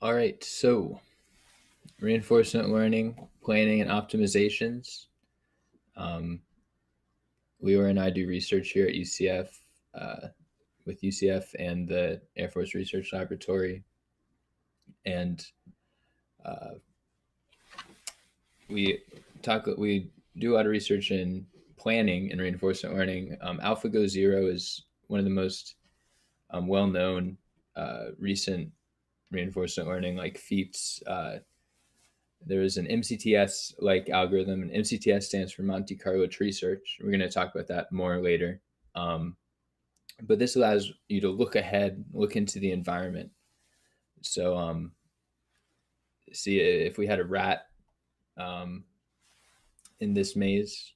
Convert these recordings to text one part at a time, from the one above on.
All right, so reinforcement learning, planning, and optimizations. Um, Leo and I do research here at UCF with UCF and the Air Force Research Laboratory, and uh, we do a lot of research in planning and reinforcement learning. AlphaGo Zero is one of the most well-known recent reinforcement learning like feats. There is an MCTS like algorithm, and MCTS stands for Monte Carlo Tree Search. We're going to talk about that more later. Um, but this allows you to look ahead, look into the environment. So, see if we had a rat um, in this maze,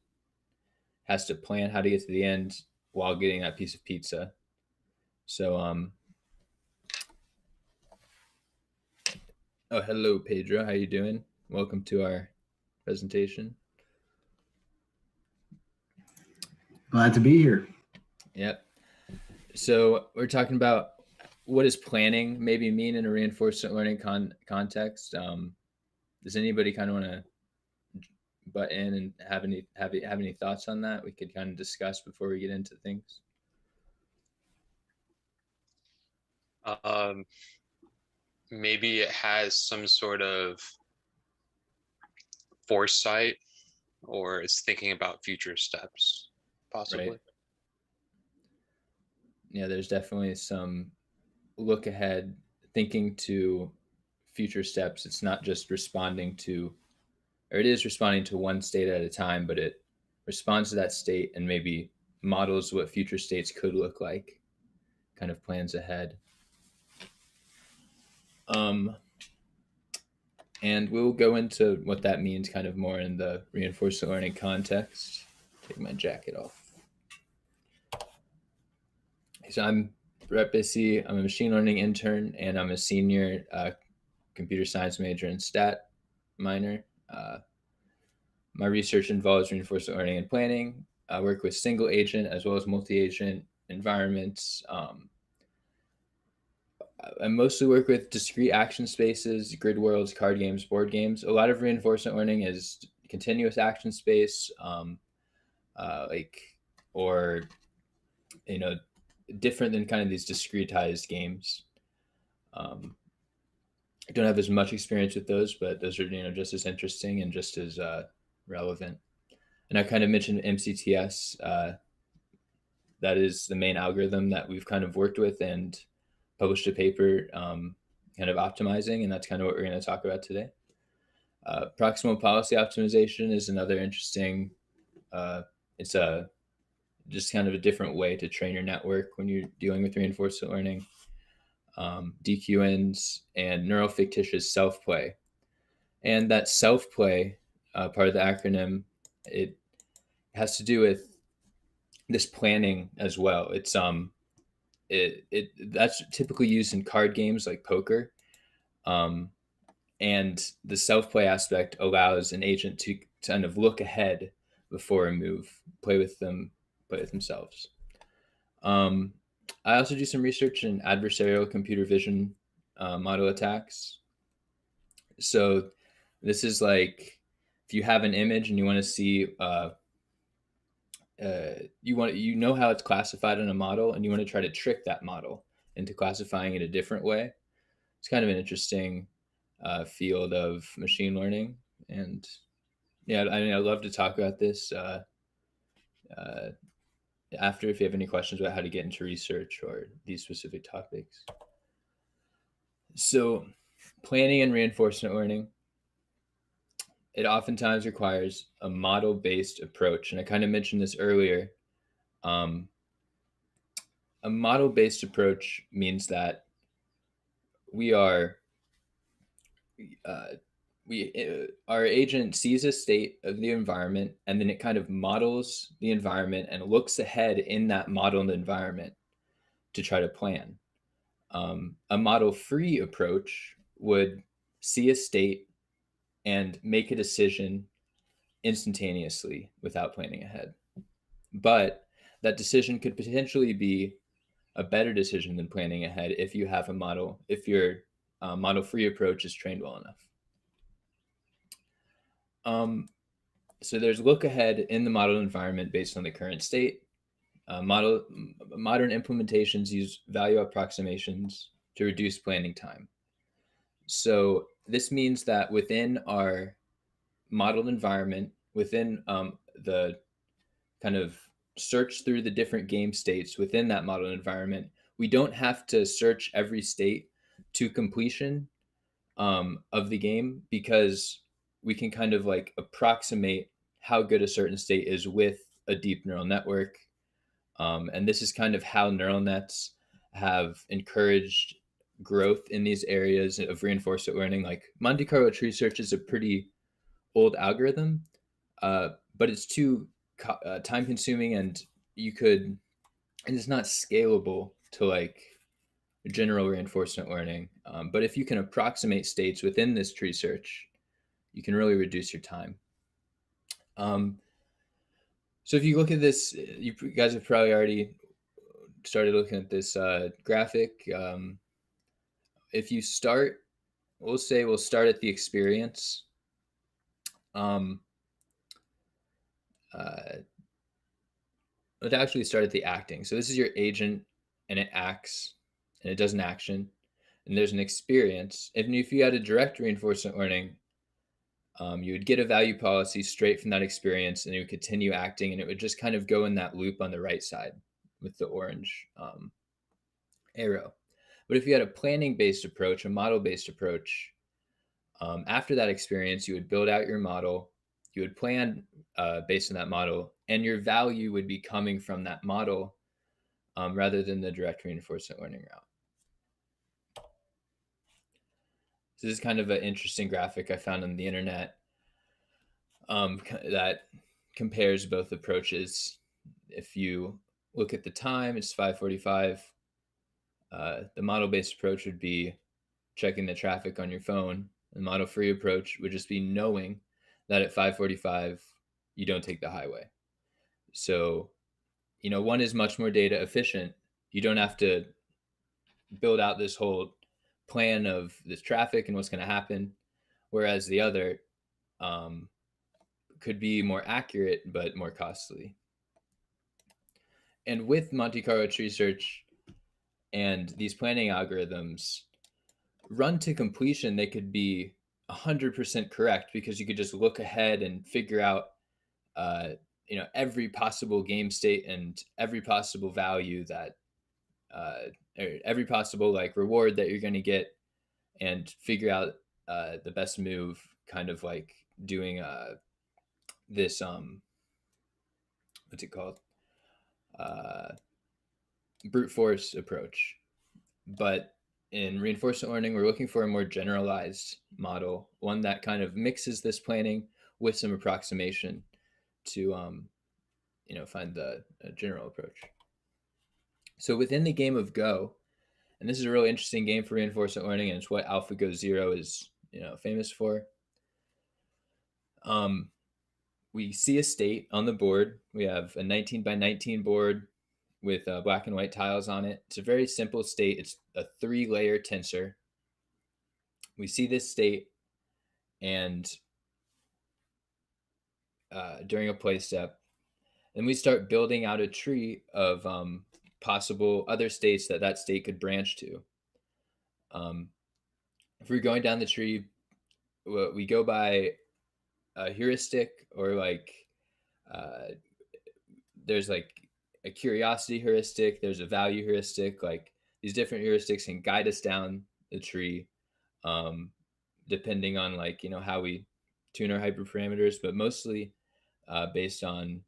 has to plan how to get to the end while getting that piece of pizza. So, oh, hello, Pedro. How you doing? Welcome to our presentation. Glad to be here. Yep. So we're talking about what does planning maybe mean in a reinforcement learning context. Does anybody kind of want to butt in and have any thoughts on that? We could kind of discuss before we get into things. Maybe it has some sort of foresight, or it's thinking about future steps, possibly. Right. Yeah, there's definitely some look ahead, thinking to future steps. It's not just responding to, or it is responding to one state at a time, but it responds to that state and maybe models what future states could look like, kind of plans ahead. And we'll go into what that means kind of more in the reinforcement learning context. Take my jacket off. So I'm Brett Bissey. I'm a machine learning intern, and I'm a senior computer science major and stat minor. My research involves reinforcement learning and planning. I work with single agent as well as multi-agent environments. I mostly work with discrete action spaces, grid worlds, card games, board games. A lot of reinforcement learning is continuous action space, or different than kind of these discretized games. I don't have as much experience with those, but those are just as interesting and just as relevant. And I kind of mentioned MCTS. That is the main algorithm that we've kind of worked with and published a paper kind of optimizing, and that's kind of what we're going to talk about today. Proximal policy optimization is another interesting, it's just kind of a different way to train your network when you're dealing with reinforcement learning. DQNs and neural fictitious self-play. And that self-play part of the acronym, it has to do with this planning as well. It's that's typically used in card games like poker. And the self-play aspect allows an agent to kind of look ahead before a move, play with themselves. I also do some research in adversarial computer vision model attacks. So this is like if you have an image and you want to see, you know how it's classified in a model, and you want to try to trick that model into classifying it a different way. It's kind of an interesting field of machine learning, and yeah, I mean, I'd love to talk about this after if you have any questions about how to get into research or these specific topics. So planning and reinforcement learning, it oftentimes requires a model-based approach. And I kind of mentioned this earlier. A model-based approach means that our agent sees a state of the environment, and then it kind of models the environment and looks ahead in that modeled environment to try to plan. A model-free approach would see a state and make a decision instantaneously without planning ahead. But that decision could potentially be a better decision than planning ahead if you have a model, if your model-free approach is trained well enough. So there's look ahead in the model environment based on the current state. Modern implementations use value approximations to reduce planning time. So this means that within our modeled environment, within the kind of search through the different game states within that modeled environment, we don't have to search every state to completion of the game, because we can kind of like approximate how good a certain state is with a deep neural network. And this is kind of how neural nets have encouraged growth in these areas of reinforcement learning. Like Monte Carlo tree search is a pretty old algorithm, but it's too time consuming, and it's not scalable to like general reinforcement learning. But if you can approximate states within this tree search, you can really reduce your time. So if you look at this, you guys have probably already started looking at this graphic. If you start, we'll start at the experience. Let's actually start at the acting. So this is your agent, and it acts, and it does an action, and there's an experience. And if you had a direct reinforcement learning, you would get a value policy straight from that experience, and it would continue acting, and it would just kind of go in that loop on the right side with the orange arrow. But if you had a planning-based approach, a model-based approach, after that experience, you would build out your model, you would plan based on that model, and your value would be coming from that model rather than the direct reinforcement learning route. So this is kind of an interesting graphic I found on the internet that compares both approaches. If you look at the time, it's 5:45. The model-based approach would be checking the traffic on your phone. The model-free approach would just be knowing that at 5:45, you don't take the highway. So, one is much more data efficient. You don't have to build out this whole plan of this traffic and what's going to happen, whereas the other could be more accurate but more costly. And with Monte Carlo tree search and these planning algorithms, run to completion, they could be 100% correct, because you could just look ahead and figure out every possible game state and every possible value that or every possible like reward that you're going to get, and figure out the best move, kind of like doing this what's it called, brute force approach. But in reinforcement learning, we're looking for a more generalized model, one that kind of mixes this planning with some approximation to find the general approach. So within the game of Go, and this is a really interesting game for reinforcement learning, and it's what AlphaGo Zero is famous for. We see a state on the board. We have a 19 by 19 board with black and white tiles on it. It's a very simple state. It's a 3-layer tensor. We see this state, and during a play step, and we start building out a tree of possible other states that state could branch to. If we're going down the tree, we go by a heuristic, or like there's like a curiosity heuristic, there's a value heuristic. Like these different heuristics can guide us down the tree depending on like how we tune our hyperparameters, but mostly based on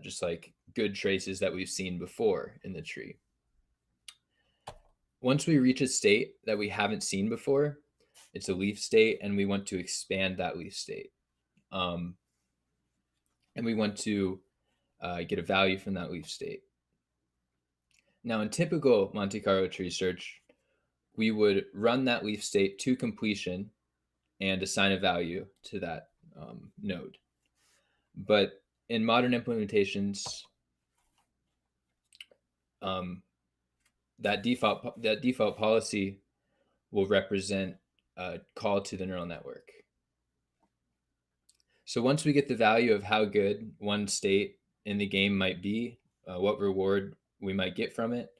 just like good traces that we've seen before in the tree. Once we reach a state that we haven't seen before, it's a leaf state, and we want to expand that leaf state. And we want to get a value from that leaf state. Now, in typical Monte Carlo tree search, we would run that leaf state to completion and assign a value to that node. But in modern implementations, that default policy will represent a call to the neural network. So once we get the value of how good one state in the game might be, what reward we might get from it,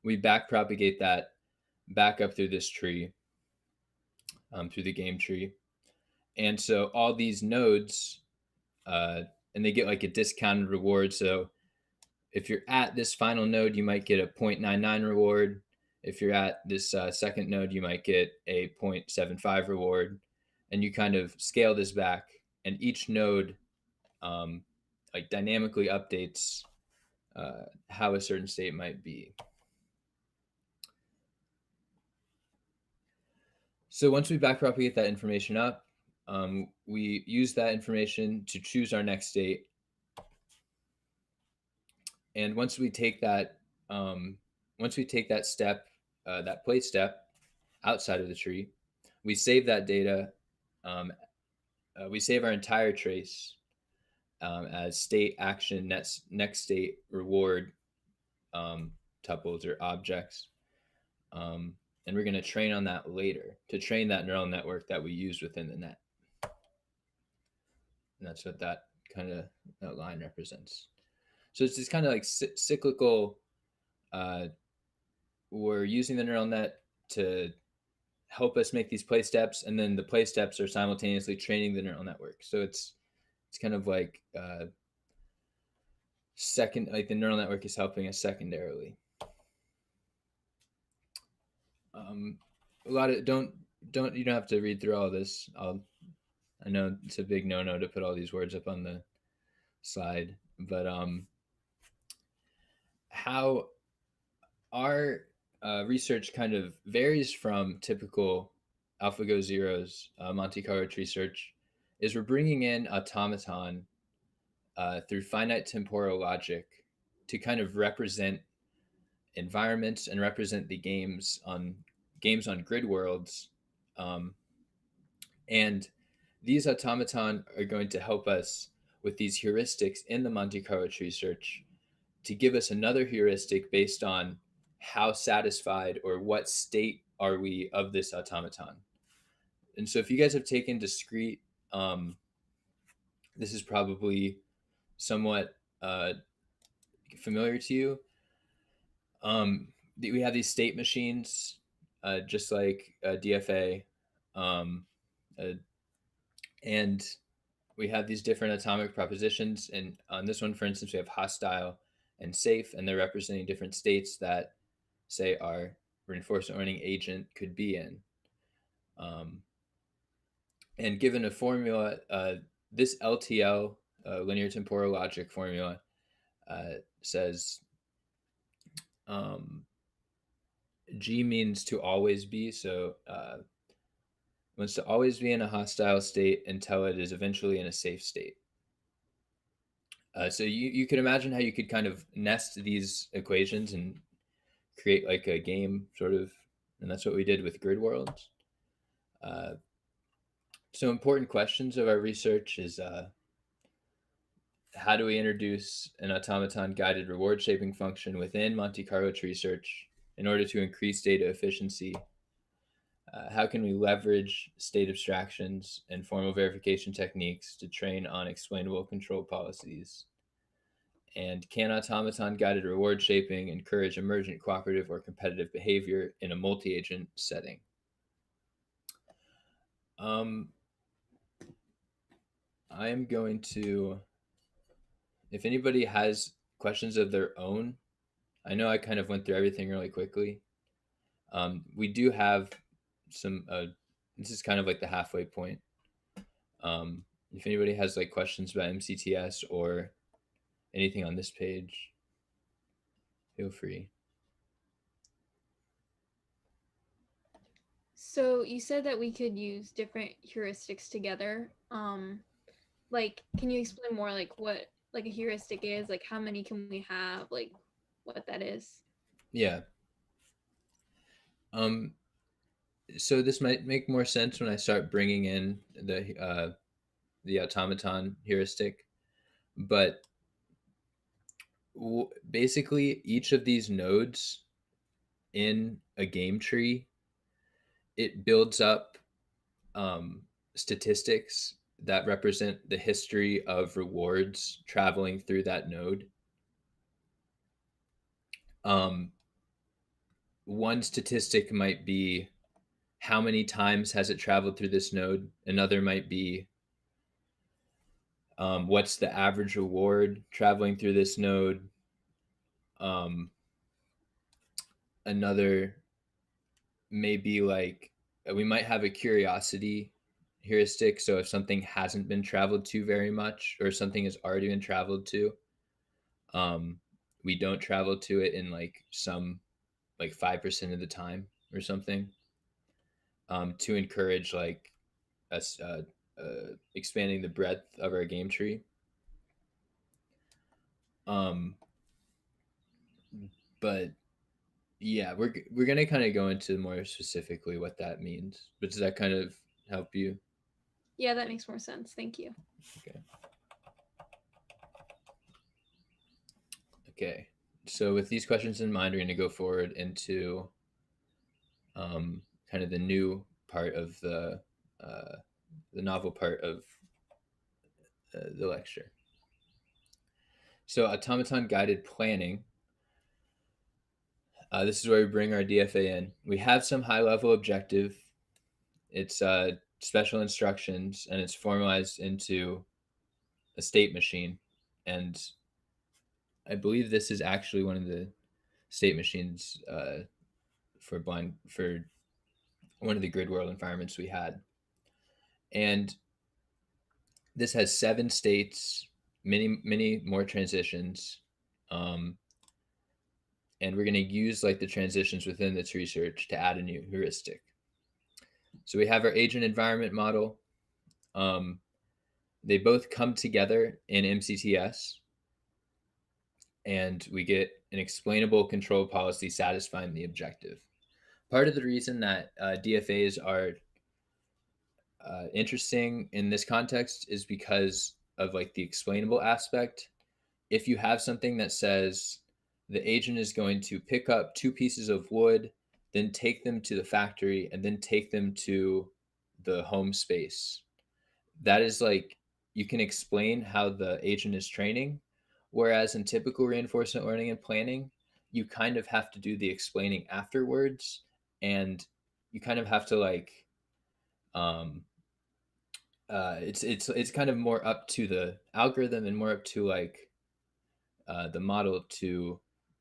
we backpropagate that back up through this tree, through the game tree. And so all these nodes, and they get like a discounted reward. So if you're at this final node, you might get a 0.99 reward. If you're at this second node, you might get a 0.75 reward. And you kind of scale this back, and each node like dynamically updates how a certain state might be. So once we backpropagate that information up, we use that information to choose our next state. And once we take that step, that play step outside of the tree, we save that data. We save our entire trace as state, action, next state, reward tuples or objects. And we're going to train on that later to train that neural network that we use within the net. And that's what that line represents. So it's this kind of like cyclical, we're using the neural net to help us make these play steps, and then the play steps are simultaneously training the neural network. So it's kind of like the neural network is helping us secondarily. A lot of you don't have to read through all of this. I know it's a big no-no to put all these words up on the slide, but how our research kind of varies from typical AlphaGo Zero's Monte Carlo tree search is we're bringing in automaton through finite temporal logic to kind of represent environments and represent the games on grid worlds. And these automaton are going to help us with these heuristics in the Monte Carlo tree search to give us another heuristic based on how satisfied or what state are we of this automaton. And so if you guys have taken discrete, this is probably somewhat familiar to you. We have these state machines, just like DFA, and we have these different atomic propositions. And on this one, for instance, we have hostile and safe, and they're representing different states that, say, our reinforcement learning agent could be in. And given a formula, this LTL, linear temporal logic formula, says G means to always be. So wants to always be in a hostile state until it is eventually in a safe state. So you could imagine how you could kind of nest these equations and create like a game sort of, and that's what we did with grid worlds. So important questions of our research is how do we introduce an automaton guided reward shaping function within Monte Carlo tree search in order to increase data efficiency? How can we leverage state abstractions and formal verification techniques to train on explainable control policies? And can automaton guided reward shaping encourage emergent cooperative or competitive behavior in a multi-agent setting? I am going to, if anybody has questions of their own, I know I kind of went through everything really quickly. We do have some, this is kind of like the halfway point. If anybody has like questions about MCTS or anything on this page, feel free. So you said that we could use different heuristics together. Like, can you explain more like what like a heuristic is? Like how many can we have? Like what that is? Yeah. So this might make more sense when I start bringing in the automaton heuristic, but basically each of these nodes in a game tree it builds up statistics that represent the history of rewards traveling through that node. One statistic might be how many times has it traveled through this node. Another might be what's the average reward traveling through this node. Another may be like we might have a curiosity heuristic. So if something hasn't been traveled to very much, or something has already been traveled to, we don't travel to it in like 5% of the time or something, to encourage like us expanding the breadth of our game tree. But yeah, we're gonna kind of go into more specifically what that means. But does that kind of help you? Yeah, that makes more sense. Thank you. Okay. Okay. So with these questions in mind, we're going to go forward into kind of the new part of the novel part of the lecture. So automaton guided planning. This is where we bring our DFA in. We have some high level objective. It's special instructions, and it's formalized into a state machine. And I believe this is actually one of the state machines for one of the grid world environments we had. And this has 7 states, many more transitions. And we're going to use like the transitions within this research to add a new heuristic. So we have our agent environment model. They both come together in MCTS, and we get an explainable control policy satisfying the objective. Part of the reason that DFAs are interesting in this context is because of like the explainable aspect. If you have something that says the agent is going to pick up 2 pieces of wood, then take them to the factory, and then take them to the home space, that is like, you can explain how the agent is training. Whereas in typical reinforcement learning and planning, you kind of have to do the explaining afterwards, and you kind of have to like it's kind of more up to the algorithm and more up to like the model to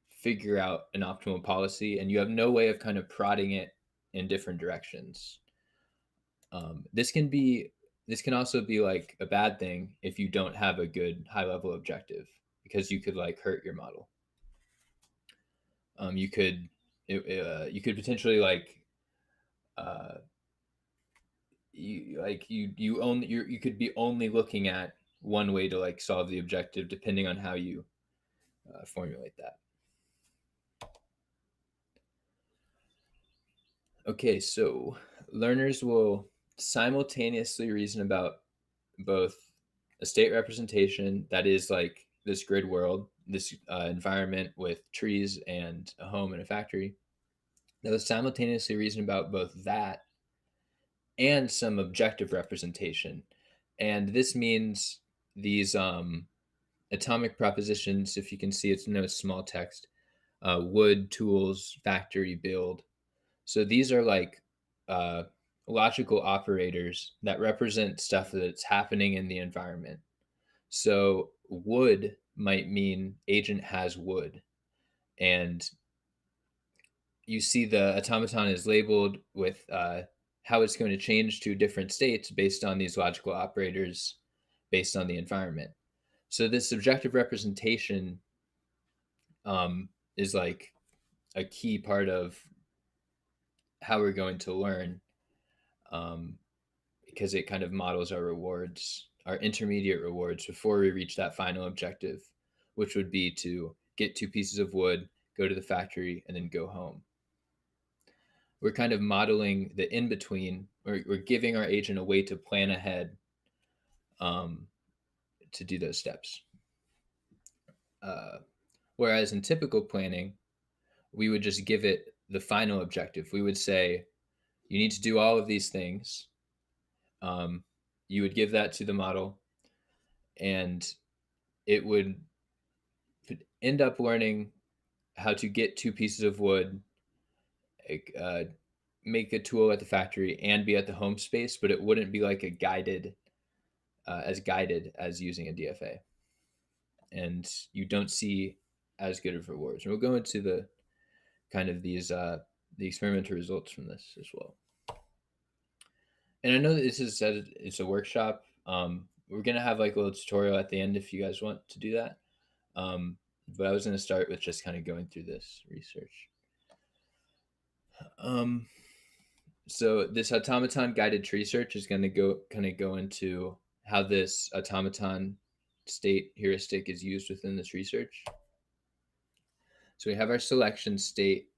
figure out an optimal policy, and you have no way of kind of prodding it in different directions. This can also be like a bad thing if you don't have a good high level objective, because you could like hurt your model. You could potentially like you could be only looking at one way to like solve the objective depending on how you formulate that. Okay, so learners will simultaneously reason about both a state representation that is like this grid world, this environment with trees and a home and a factory. They'll simultaneously reason about both that and some objective representation. And this means these atomic propositions, if you can see, it's no small text, wood, tools, factory, build. So these are like logical operators that represent stuff that's happening in the environment. So wood might mean agent has wood. And you see the automaton is labeled with how it's going to change to different states based on these logical operators based on the environment. So this subjective representation is like a key part of how we're going to learn, because it kind of models our rewards, our intermediate rewards, before we reach that final objective, which would be to get 2 pieces of wood, go to the factory, and then go home. We're kind of modeling the in-between. We're giving our agent a way to plan ahead to do those steps. Whereas in typical planning, we would just give it the final objective. We would say, you need to do all of these things. You would give that to the model, and it would end up learning how to get 2 pieces of wood, make a tool at the factory, and be at the home space, but it wouldn't be like a guided as using a DFA. And you don't see as good of rewards. And we'll go into the kind of these the experimental results from this as well. And I know that it's a workshop. We're gonna have like a little tutorial at the end if you guys want to do that. But I was gonna start with just kind of going through this research. So this automaton guided tree search is gonna go into how this automaton state heuristic is used within this research. So we have our selection state.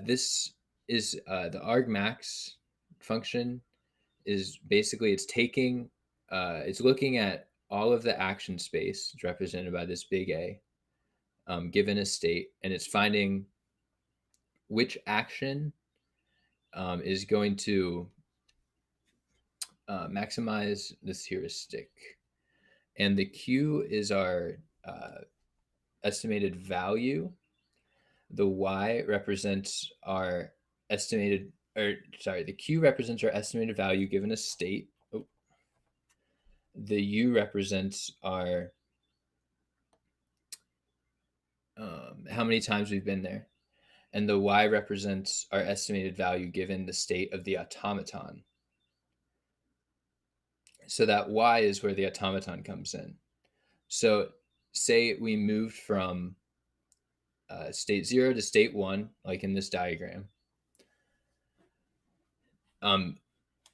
This is the argmax function is basically it's taking, it's looking at all of the action space, it's represented by this big A, given a state, and it's finding which action is going to maximize this heuristic. And the Q is our estimated value. The Y represents our estimated, the Q represents our estimated value given a state. Oh. The U represents our how many times we've been there. And the Y represents our estimated value given the state of the automaton. So that Y is where the automaton comes in. So say we moved from state 0 to state 1, like in this diagram. And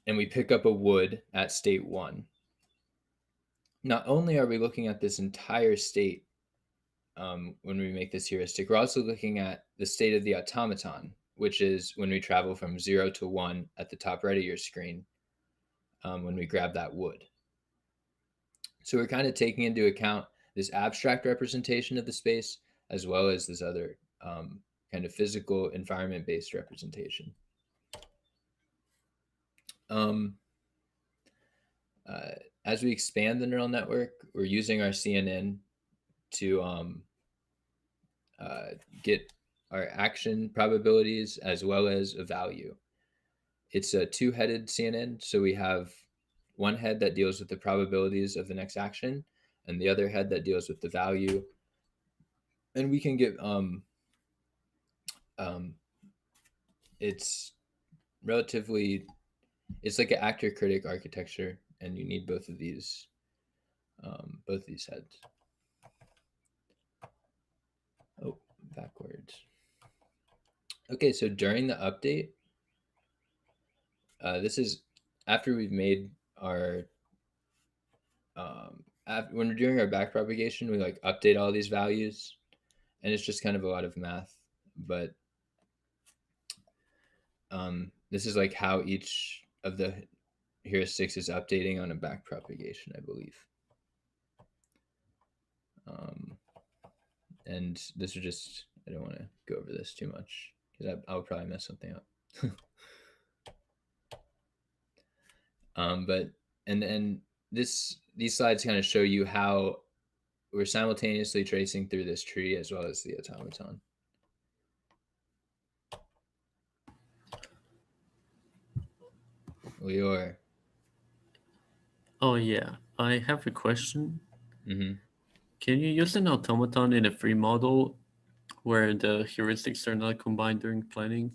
we pick up a wood at state 1. Not only are we looking at this entire state when we make this heuristic, we're also looking at the state of the automaton, which is when we travel from 0 to 1 at the top right of your screen when we grab that wood. So we're kind of taking into account this abstract representation of the space as well as this other kind of physical environment-based representation. As we expand the neural network, we're using our CNN to get our action probabilities as well as a value. It's a 2-headed CNN, so we have one head that deals with the probabilities of the next action and the other head that deals with the value. And we can get it's relatively, it's like an actor critic architecture, and you need both of these heads. Oh, backwards. Okay, so during the update, this is after we've made our when we're doing our backpropagation, we like update all these values, and it's just kind of a lot of math, but this is like how each of the heuristics is updating on a backpropagation, I believe. And this is just, I don't want to go over this too much because I'll probably mess something up. But these slides kind of show you how we're simultaneously tracing through this tree as well as the automaton. Lior. Oh yeah, I have a question. Mm-hmm. Can you use an automaton in a free model where the heuristics are not combined during planning?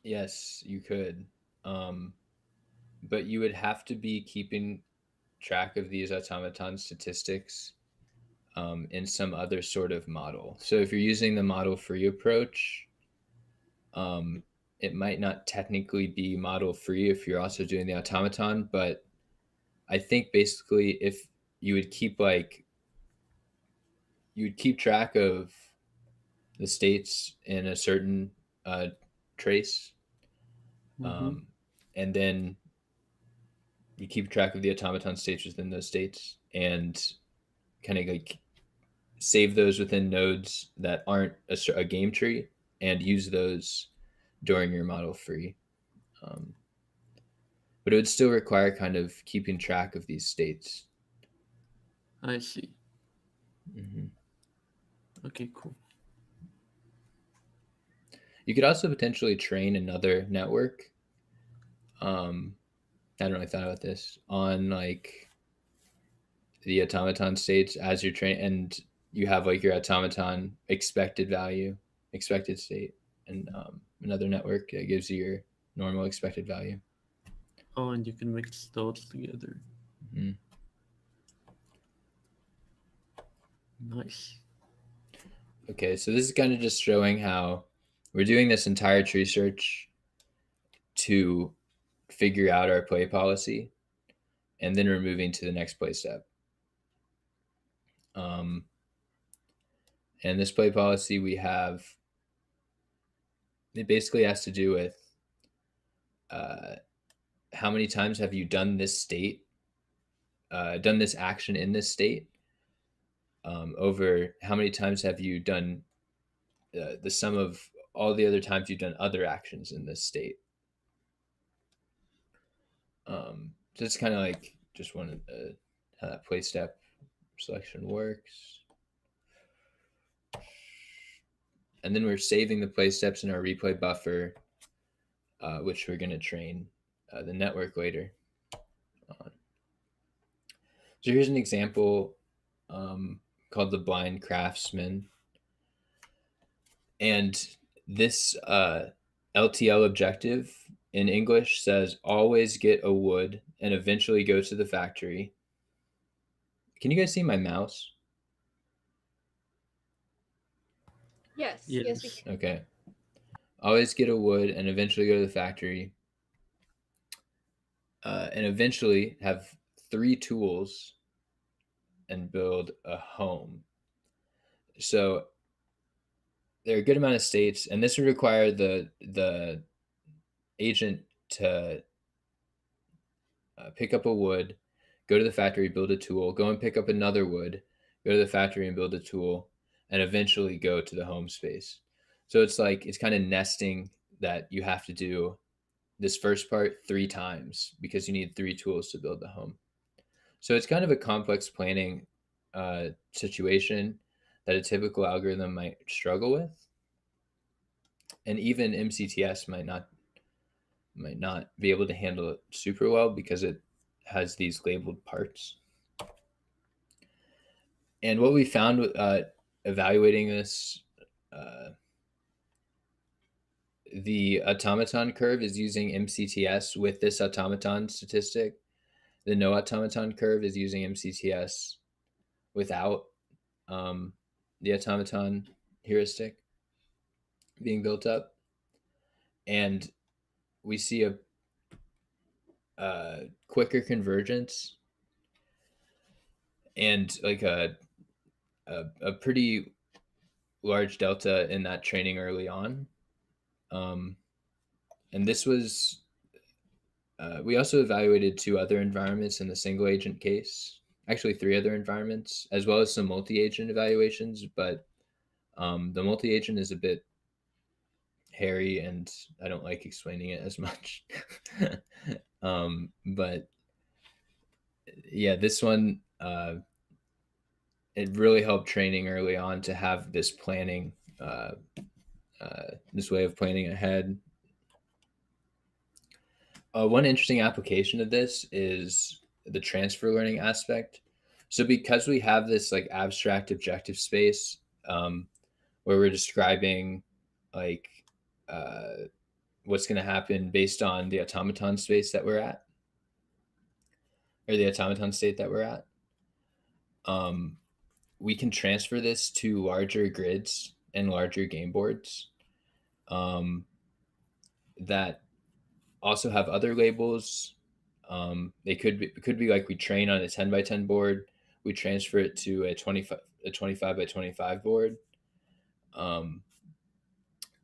Yes, you could. But you would have to be keeping track of these automaton statistics in some other sort of model. So if you're using the model free approach, it might not technically be model free if you're also doing the automaton, but I think basically if you would keep track of the states in a certain trace, and then you keep track of the automaton states within those states, and kind of like save those within nodes that aren't a game tree and use those during your model free. But it would still require kind of keeping track of these states. I see. Mm-hmm. Okay, cool. You could also potentially train another network. I hadn't really thought about this on like the automaton states as you're training, and you have like your automaton expected value, expected state, and another network that gives you your normal expected value. Oh, and you can mix those together. Mm-hmm. Nice. Okay, so this is kind of just showing how we're doing this entire tree search to figure out our play policy, and then we're moving to the next play step. And this play policy we have, it basically has to do with how many times have you done this state, done this action in this state, over how many times have you done the sum of all the other times you've done other actions in this state. So it's kind of like just wanted how that play step selection works. And then we're saving the play steps in our replay buffer, which we're going to train the network later on. So here's an example called the blind Craftsman. And this LTL objective in English says always get a wood and eventually go to the factory. Can you guys see my mouse? Yes. Yes. Yes, we can. Okay. Always get a wood and eventually go to the factory. And eventually have 3 tools and build a home. So there are a good amount of states, and this would require the agent to pick up a wood, go to the factory, build a tool, go and pick up another wood, go to the factory and build a tool, and eventually go to the home space. So it's like, it's kind of nesting that you have to do this first part 3 times because you need 3 tools to build the home. So it's kind of a complex planning situation that a typical algorithm might struggle with. And even MCTS might not be able to handle it super well because it has these labeled parts. And what we found evaluating this, the automaton curve is using MCTS with this automaton statistic. The no automaton curve is using MCTS without the automaton heuristic being built up. And we see a quicker convergence and like a pretty large delta in that training early on. And this was, we also evaluated 2 other environments in the single agent case, actually 3 other environments, as well as some multi-agent evaluations, but the multi-agent is a bit hairy and I don't like explaining it as much. But yeah, this one, it really helped training early on to have this planning, this way of planning ahead. One interesting application of this is the transfer learning aspect. So because we have this like abstract objective space where we're describing like what's going to happen based on the automaton space that we're at, or the automaton state that we're at, we can transfer this to larger grids and larger game boards that also have other labels. They could be like we train on a 10 by 10 board, we transfer it to a 25 by 25 board,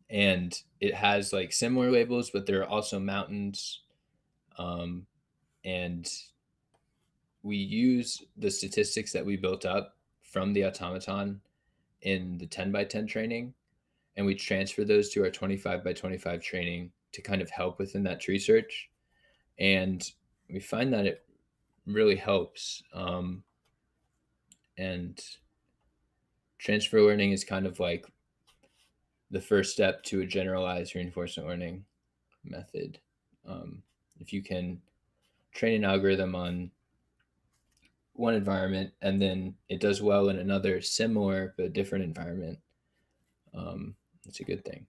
and it has like similar labels, but there are also mountains, and we use the statistics that we built up from the automaton in the 10 by 10 training, and we transfer those to our 25 by 25 training to kind of help within that tree search. And we find that it really helps. And transfer learning is kind of like the first step to a generalized reinforcement learning method. If you can train an algorithm on one environment and then it does well in another similar but different environment, it's a good thing.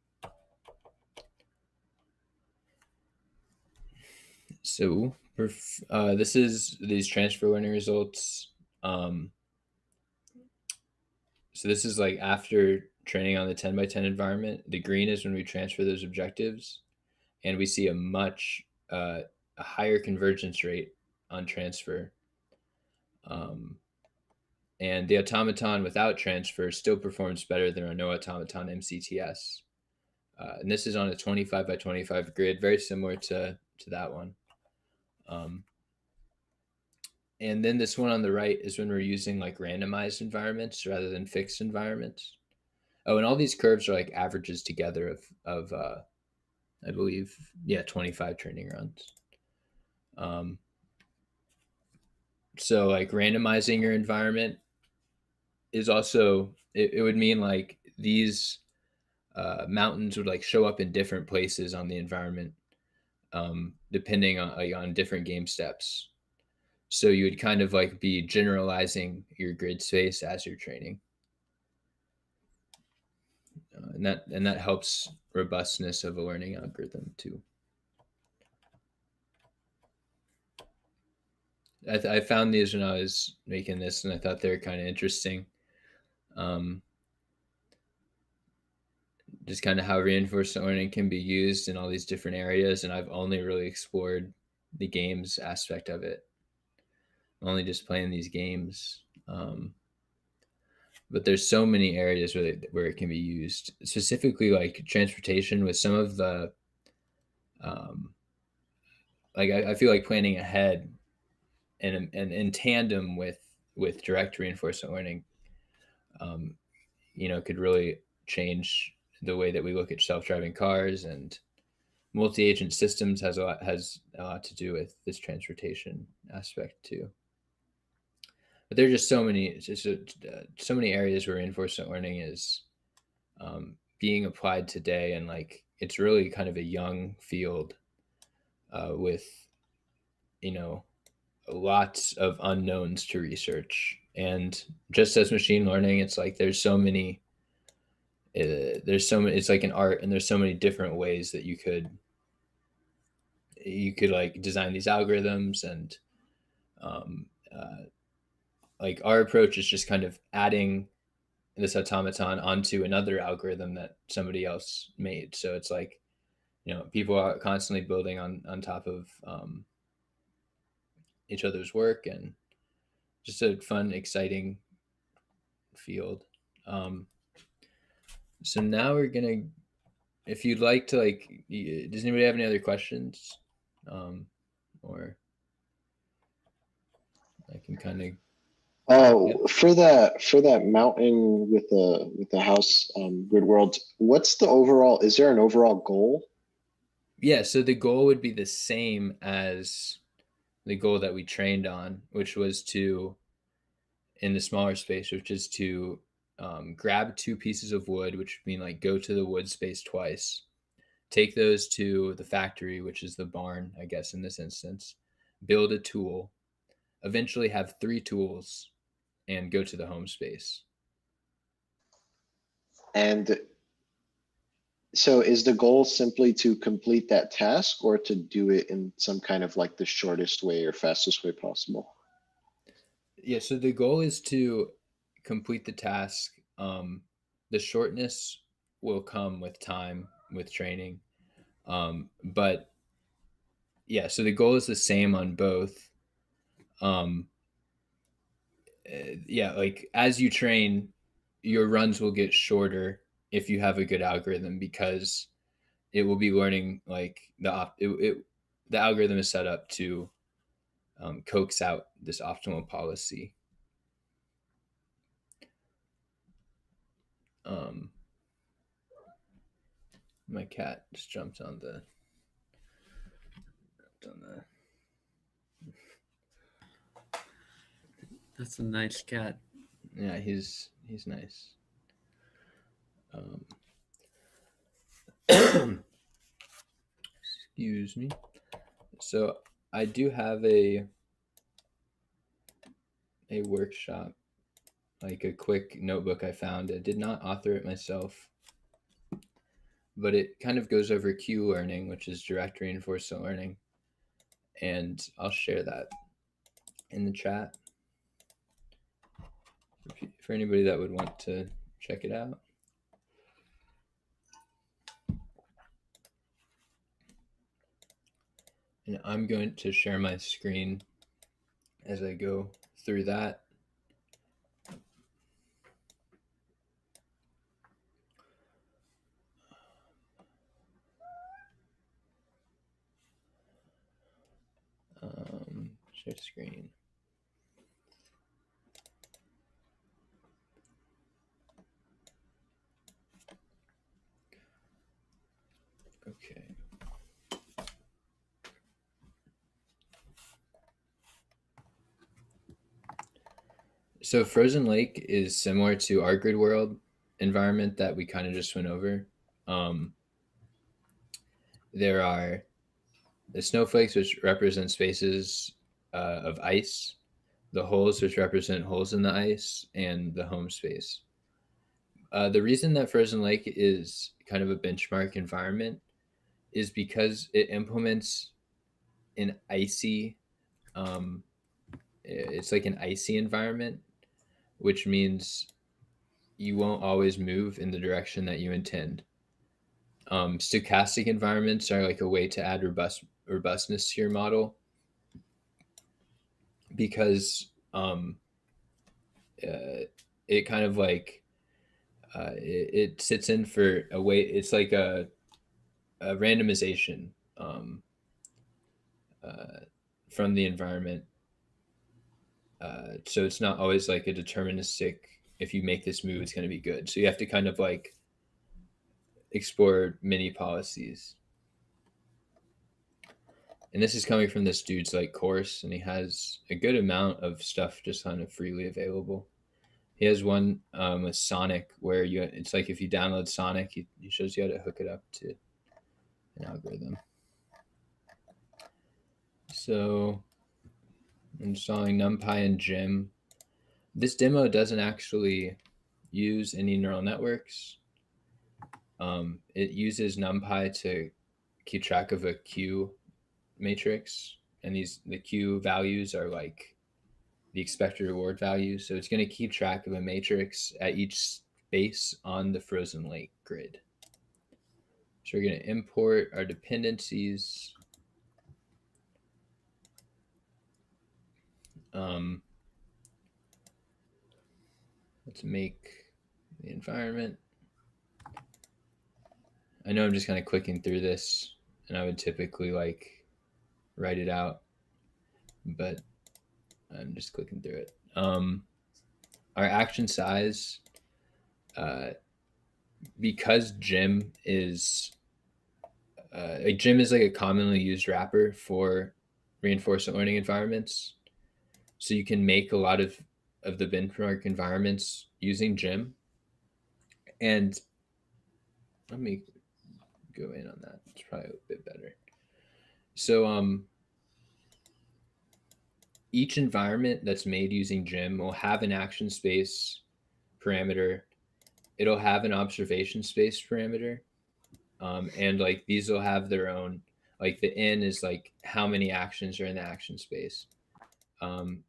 So this is these transfer learning results. So this is like after training on the 10 by 10 environment. The green is when we transfer those objectives, and we see a much a higher convergence rate on transfer. And the automaton without transfer still performs better than our no automaton MCTS. And this is on a 25 by 25 grid, very similar to that one. And then this one on the right is when we're using like randomized environments rather than fixed environments. Oh, and all these curves are like averages together of I believe, 25 training runs. So like randomizing your environment is also, it would mean like these mountains would like show up in different places on the environment, depending on different game steps. So you would kind of like be generalizing your grid space as you're training. And that helps robustness of a learning algorithm too. I found these when I was making this, and I thought they were kind of interesting. Just kind of how reinforcement learning can be used in all these different areas, and I've only really explored the games aspect of it. I'm only just playing these games. But there's so many areas where it can be used, specifically like transportation with some of the, like I feel like planning ahead and in tandem with direct reinforcement learning, could really change the way that we look at self-driving cars, and multi-agent systems has a lot to do with this transportation aspect too. But there are just so many areas where reinforcement learning is being applied today, and like it's really kind of a young field with lots of unknowns to research. And just as machine learning, it's like it's like an art, and there's so many different ways that you could like design these algorithms. And like our approach is just kind of adding this automaton onto another algorithm that somebody else made. So it's like, people are constantly building on top of each other's work, and just a fun, exciting field. So now we're gonna, if you'd like to, like, does anybody have any other questions? Or I can kind of. For that mountain with the house grid world, what's the overall? Is there an overall goal? Yeah, so the goal would be the same as the goal that we trained on, which was to, in the smaller space, which is to grab 2 pieces of wood, which would mean like go to the wood space twice, take those to the factory, which is the barn, I guess, in this instance, build a tool, eventually have 3 tools, and go to the home space. And so is the goal simply to complete that task, or to do it in some kind of like the shortest way or fastest way possible? Yeah, so the goal is to complete the task. The shortness will come with time, with training. But yeah, so the goal is the same on both. Yeah, like as you train, your runs will get shorter if you have a good algorithm, because it will be learning like the algorithm is set up to coax out this optimal policy. My cat just jumped on the. That's a nice cat. Yeah, he's nice. Excuse me. So I do have a workshop, like a quick notebook I found. I did not author it myself, but it kind of goes over QLearning, which is direct reinforcement learning. And I'll share that in the chat for anybody that would want to check it out. And I'm going to share my screen as I go through that. Share screen. Okay. So Frozen Lake is similar to our grid world environment that we kind of just went over. There are the snowflakes, which represent spaces of ice, the holes, which represent holes in the ice, and the home space. The reason that Frozen Lake is kind of a benchmark environment is because it implements an icy, it's like an icy environment, which means you won't always move in the direction that you intend. Stochastic environments are like a way to add robustness to your model, because it kind of like it sits in for a way. It's like a randomization from the environment. So it's not always like a deterministic, if you make this move, it's going to be good. So you have to kind of like explore many policies. And this is coming from this dude's like course, and he has a good amount of stuff just kind of freely available. He has one with Sonic where it's like if you download Sonic, he shows you how to hook it up to an algorithm. So installing Numpy and Gym. This demo doesn't actually use any neural networks. It uses Numpy to keep track of a Q matrix, and the Q values are like the expected reward values. So it's going to keep track of a matrix at each space on the Frozen Lake grid. So we're going to import our dependencies. Let's make the environment. I know I'm just kind of clicking through this, and I would typically like write it out, but I'm just clicking through it. Our action size, because Gym is like a commonly used wrapper for reinforcement learning environments. So you can make a lot of the benchmark environments using Gym. And let me go in on that. It's probably a bit better. So each environment that's made using Gym will have an action space parameter. It'll have an observation space parameter. And like these will have their own, like the N is like how many actions are in the action space.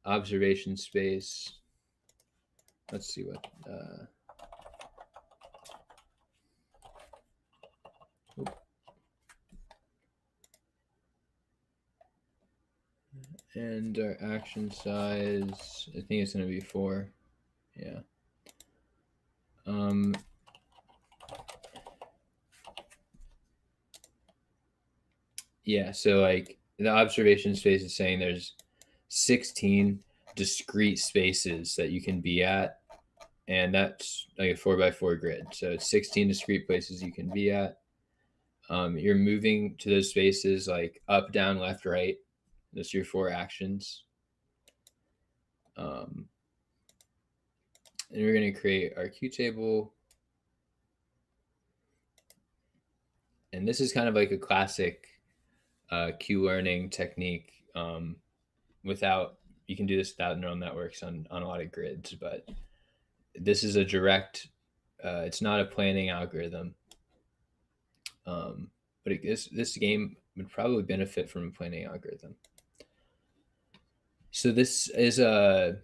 Observation space. Let's see what. And our action size, I think it's going to be 4. Yeah. Yeah, so like the observation space is saying there's 16 discrete spaces that you can be at and that's like a 4x4 grid. So it's 16 discrete places you can be at. You're moving to those spaces like up, down, left, right. Those are your 4 actions. And we're going to create our Q table. And this is kind of like a classic Q learning technique. You can do this without neural networks on a lot of grids, but this is a direct, it's not a planning algorithm. But this game would probably benefit from a planning algorithm. So this is a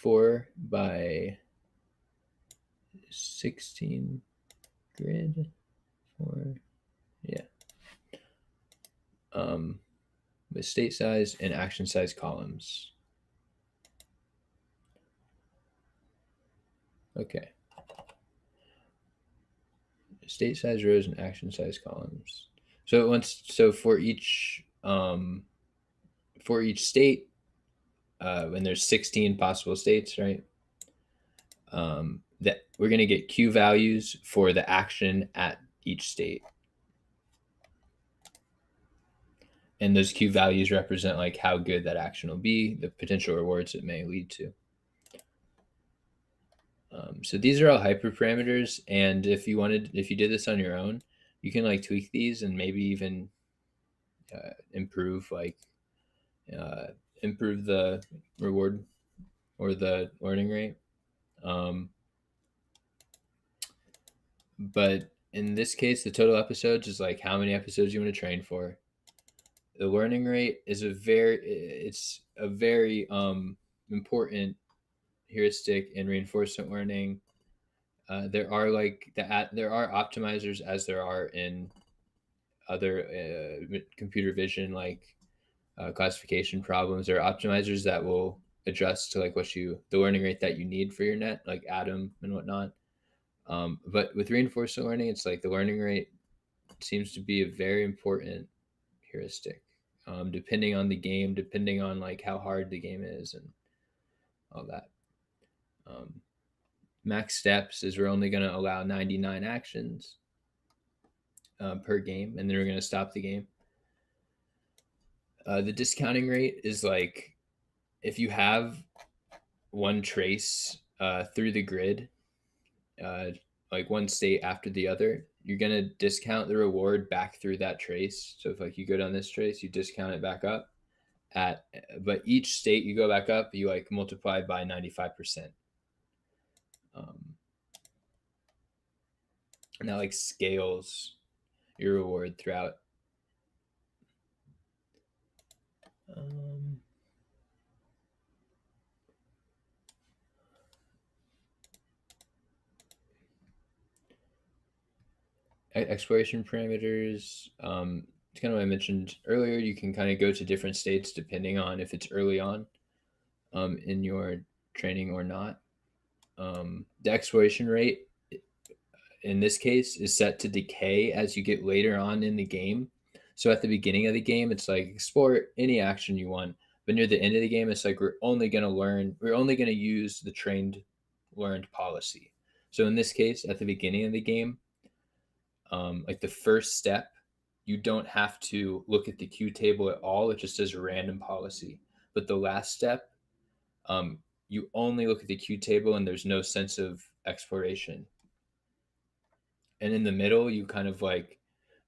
4x16 grid. With state size and action size columns. Okay. State size rows and action size columns. So for each state, when there's 16 possible states, right? That we're going to get Q values for the action at each state. And those Q values represent like how good that action will be, the potential rewards it may lead to. So these are all hyperparameters, and if you did this on your own, you can like tweak these and maybe even improve the reward or the learning rate. But in this case, the total episodes is like how many episodes you want to train for. The learning rate is a very important heuristic in reinforcement learning. There are optimizers as there are in other computer vision like classification problems. There are optimizers that will adjust to like the learning rate that you need for your net, like Atom and whatnot. But with reinforcement learning, it's like the learning rate seems to be a very important heuristic, depending on the game, depending on like how hard the game is and all that. Max steps is we're only going to allow 99 actions per game, and then we're going to stop the game. The discounting rate is like if you have one trace through the grid, like one state after the other, you're going to discount the reward back through that trace. So if like you go down this trace, you discount it back up but each state you go back up, you like multiply by 95%. And that like scales your reward throughout. Exploration parameters. It's kind of what I mentioned earlier. You can kind of go to different states depending on if it's early on in your training or not. The exploration rate in this case is set to decay as you get later on in the game. So at the beginning of the game, it's like explore any action you want. But near the end of the game, it's like we're only going to use the learned policy. So in this case, at the beginning of the game, like the first step, you don't have to look at the Q table at all. It just says random policy. But the last step, you only look at the Q table and there's no sense of exploration. And in the middle, you kind of like,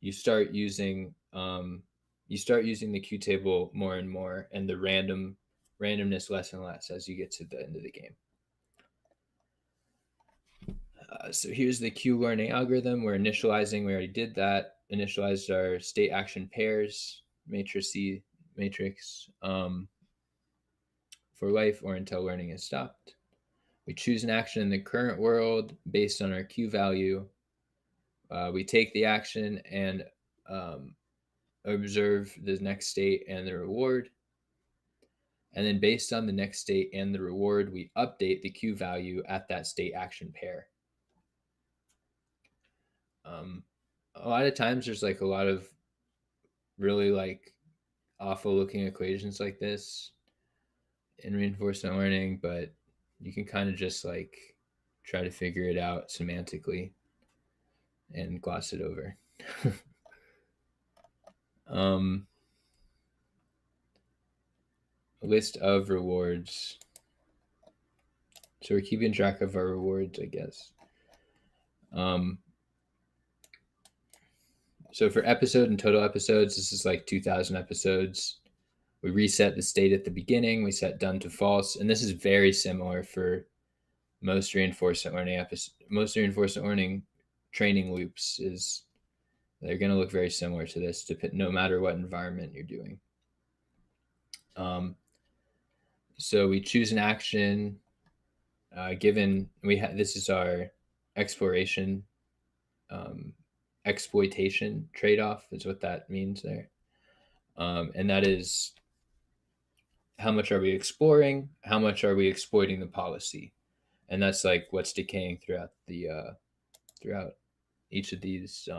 you start using the Q table more and more, and the randomness less and less as you get to the end of the game. So here's the Q learning algorithm. We're initializing, we already did that. Initialized our state action pairs, matrix for life or until learning is stopped. We choose an action in the current world based on our Q value. We take the action and observe the next state and the reward. And then based on the next state and the reward, we update the Q value at that state action pair. A lot of times there's like a lot of really like awful looking equations like this in reinforcement learning, but you can kind of just like try to figure it out semantically and gloss it over. List of rewards. So we're keeping track of our rewards, I guess. So for episode and total episodes, this is like 2,000 episodes. We reset the state at the beginning. We set done to false. And this is very similar for most reinforcement learning training loops. Is they're going to look very similar to this, no matter what environment you're doing. So we choose an action given this is our exploration exploitation trade-off is what that means there. And that is how much are we exploring, how much are we exploiting the policy, and that's like what's decaying throughout the throughout each of these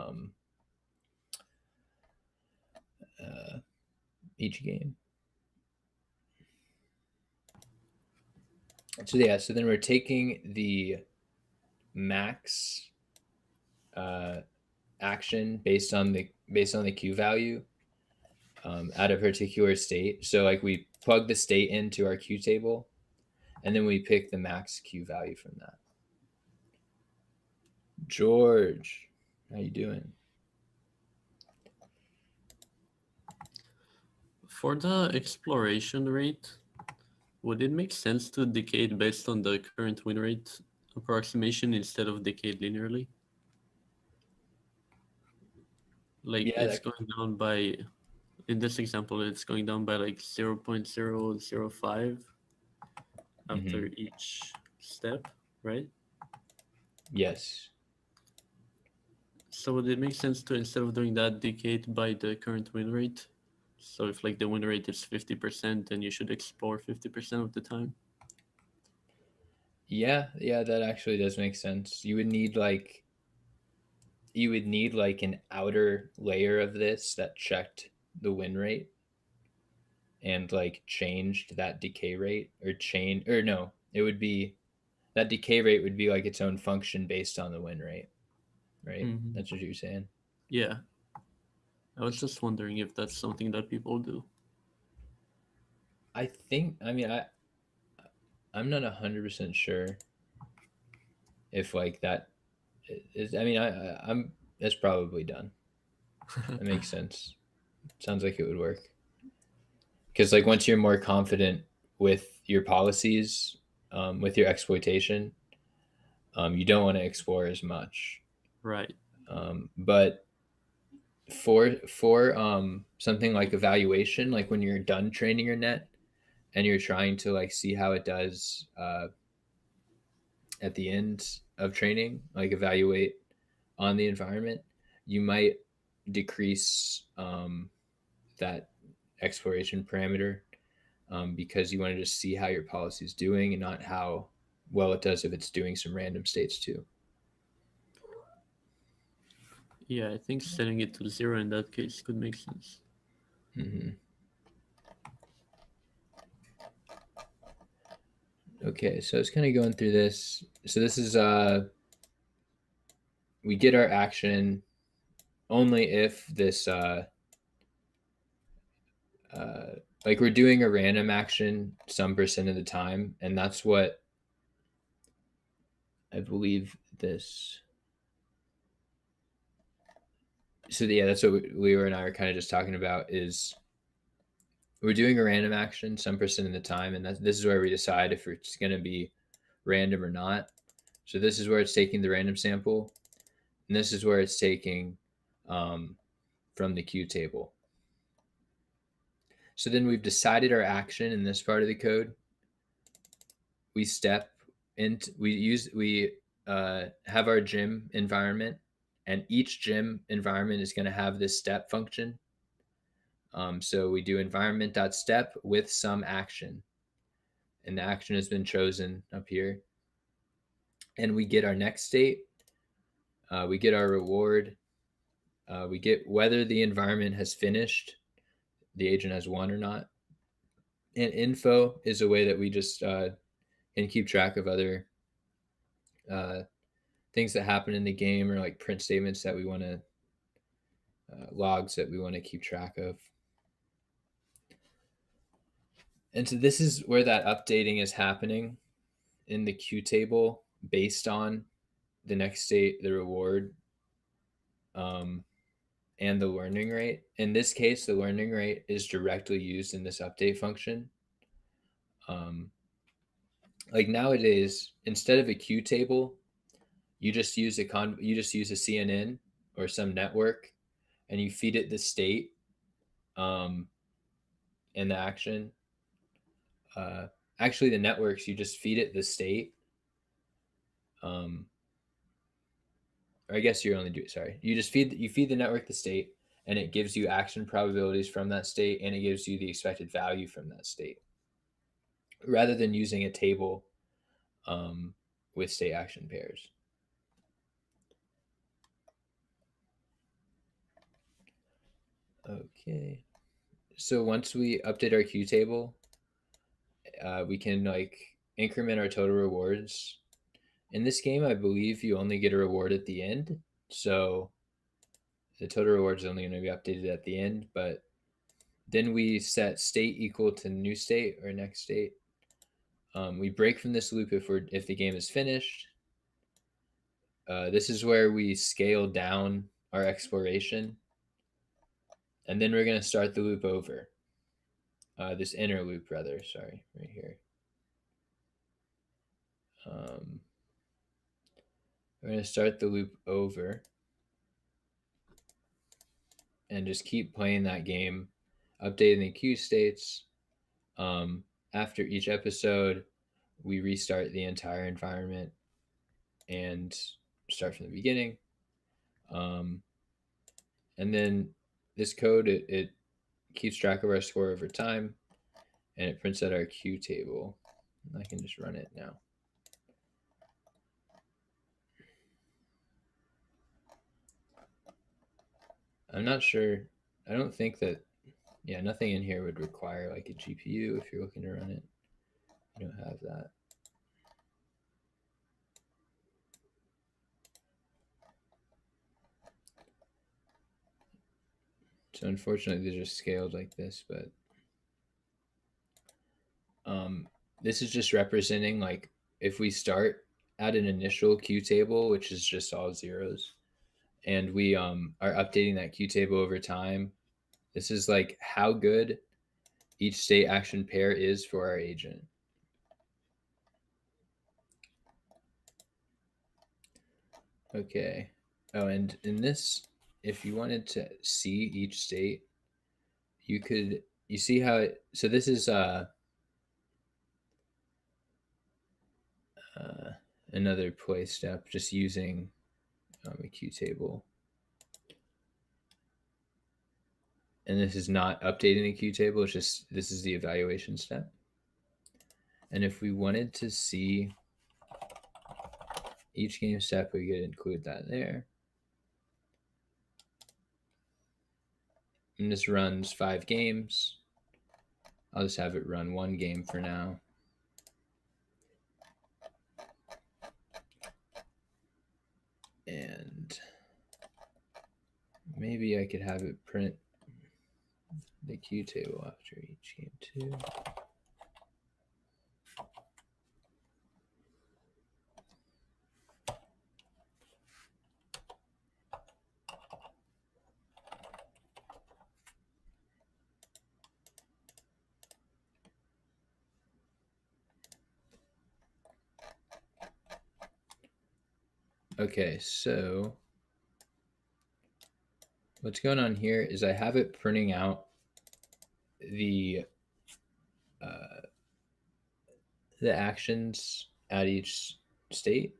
each game. So yeah, so then we're taking the max action based on the Q value at a particular state. So like we plug the state into our Q table, and then we pick the max Q value from that. George, how you doing? For the exploration rate, would it make sense to decay it based on the current win rate approximation instead of decayed linearly? Like it's going down by, in this example, it's going down by like 0.005 after each step, right? Yes. So would it make sense to, instead of doing that, decay it by the current win rate? So if like the win rate is 50%, then you should explore 50% of the time. Yeah, that actually does make sense. You would need like an outer layer of this that checked the win rate and like changed that decay rate, it would be that decay rate would be like its own function based on the win rate, right? That's what you're saying. Yeah. I was just wondering if that's something that people do. I'm not 100% sure if like that is, that's probably done. That makes sense. Sounds like it would work. Because like once you're more confident with your policies, with your exploitation, you don't want to explore as much. Right. But for something like evaluation, like when you're done training your net and you're trying to like see how it does at the end of training, like evaluate on the environment, you might decrease that exploration parameter because you want to just see how your policy is doing and not how well it does if it's doing some random states too. Yeah, I think setting it to 0 in that case could make sense. Okay, so it's kind of going through this. So this is we get our action only if this like we're doing a random action some percent of the time, and that's what I believe this. So yeah, that's what Leo and I are kind of just talking about, is we're doing a random action some percent of the time, and this is where we decide if it's going to be random or not. So this is where it's taking the random sample, and this is where it's taking from the Q table. So then we've decided our action in this part of the code. We step into, we have our gym environment, and each gym environment is going to have this step function. So we do environment.step with some action, and the action has been chosen up here. And we get our next state. We get our reward. We get whether the environment has finished, the agent has won or not. And info is a way that we just and keep track of other things that happen in the game, or like print statements that we want to logs that we want to keep track of. And so this is where that updating is happening in the Q table based on the next state, the reward, and the learning rate. In this case, the learning rate is directly used in this update function. Like nowadays, instead of a Q table, you just use a CNN or some network, and you feed it the state and the action. Actually, the networks, you just feed it the state. Or I guess you just feed the network the state, and it gives you action probabilities from that state, and it gives you the expected value from that state, rather than using a table with state action pairs. Okay, so once we update our Q table, we can like increment our total rewards. In this game, I believe you only get a reward at the end, so the total reward is only going to be updated at the end. But then we set state equal to new state or next state. We break from this loop if the game is finished. This is where we scale down our exploration, and then we're going to start the loop over. This inner loop, rather. Sorry, right here. We're going to start the loop over and just keep playing that game, updating the Q states. After each episode, we restart the entire environment and start from the beginning. And then this code, it keeps track of our score over time, and it prints out our Q table. I can just run it now. I'm not sure. I don't think that, yeah, nothing in here would require like a GPU if you're looking to run it. You don't have that. So unfortunately, they're just scaled like this, but this is just representing like if we start at an initial Q table, which is just all zeros, and we are updating that Q table over time. This is like how good each state action pair is for our agent. Okay. Oh, and in this, if you wanted to see each state, you see how so this is another play step, just using a Q table. And this is not updating the Q table, it's just, this is the evaluation step. And if we wanted to see each game step, we could include that there. And this runs 5 games. I'll just have it run 1 game for now. And maybe I could have it print the Q table after each game too. Okay, so what's going on here is I have it printing out the actions at each state,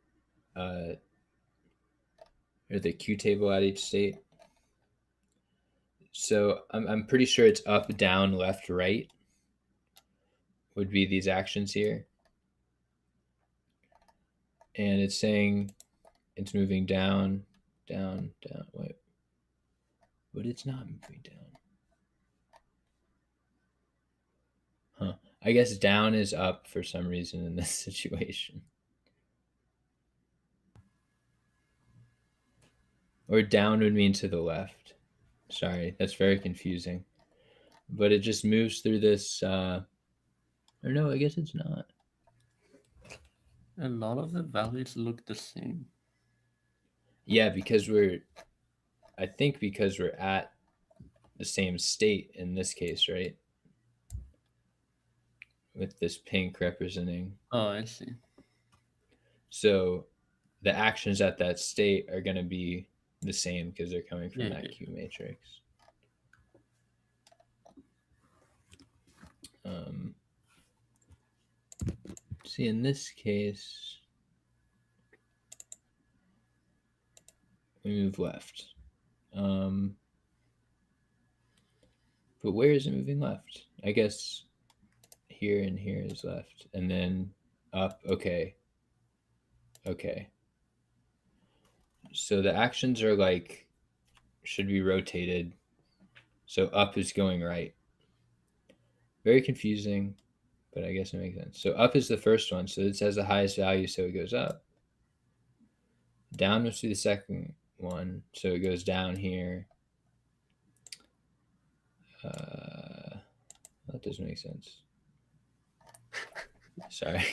or the Q table at each state. So I'm pretty sure it's up, down, left, right would be these actions here. And it's saying it's moving down, down, down. Wait, but it's not moving down. Huh. I guess down is up for some reason in this situation. Or down would mean to the left. Sorry, that's very confusing. But it just moves through this, or no, I guess it's not. A lot of the values look the same. Yeah, because I think because we're at the same state in this case, right? With this pink representing. Oh, I see. So the actions at that state are going to be the same because they're coming from that Q matrix. See, in this case, we move left. But where is it moving left? I guess here and here is left. And then up. Okay. Okay. So the actions are like, should be rotated. So up is going right. Very confusing, but I guess it makes sense. So up is the first one. So it says the highest value, so it goes up. Down must be the second one. So it goes down here. That doesn't make sense. Sorry.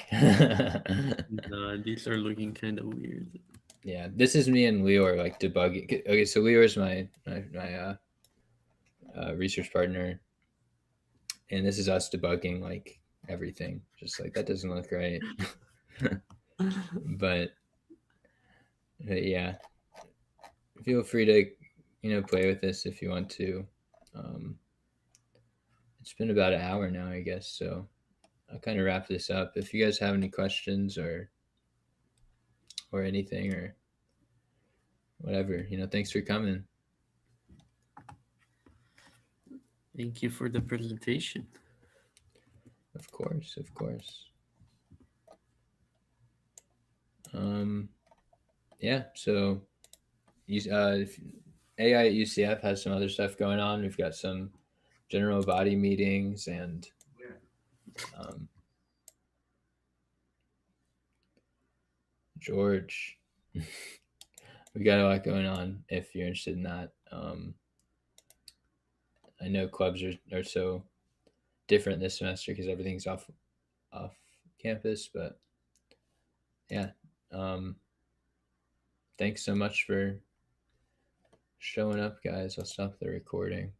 No, these are looking kind of weird. Yeah, this is me and Leo are like debugging. Okay, so Leo is my research partner, and this is us debugging like everything. Just like that doesn't look right. but yeah, feel free to play with this if you want to. It's been about an hour now, I guess. So I'll kind of wrap this up. If you guys have any questions or anything or whatever, thanks for coming. Thank you for the presentation. Of course, of course. Yeah, so if AI at UCF has some other stuff going on. We've got some general body meetings and George. We got a lot going on if you're interested in that. I know clubs are so different this semester because everything's off campus, but yeah. Thanks so much for showing up, guys. I'll stop the recording.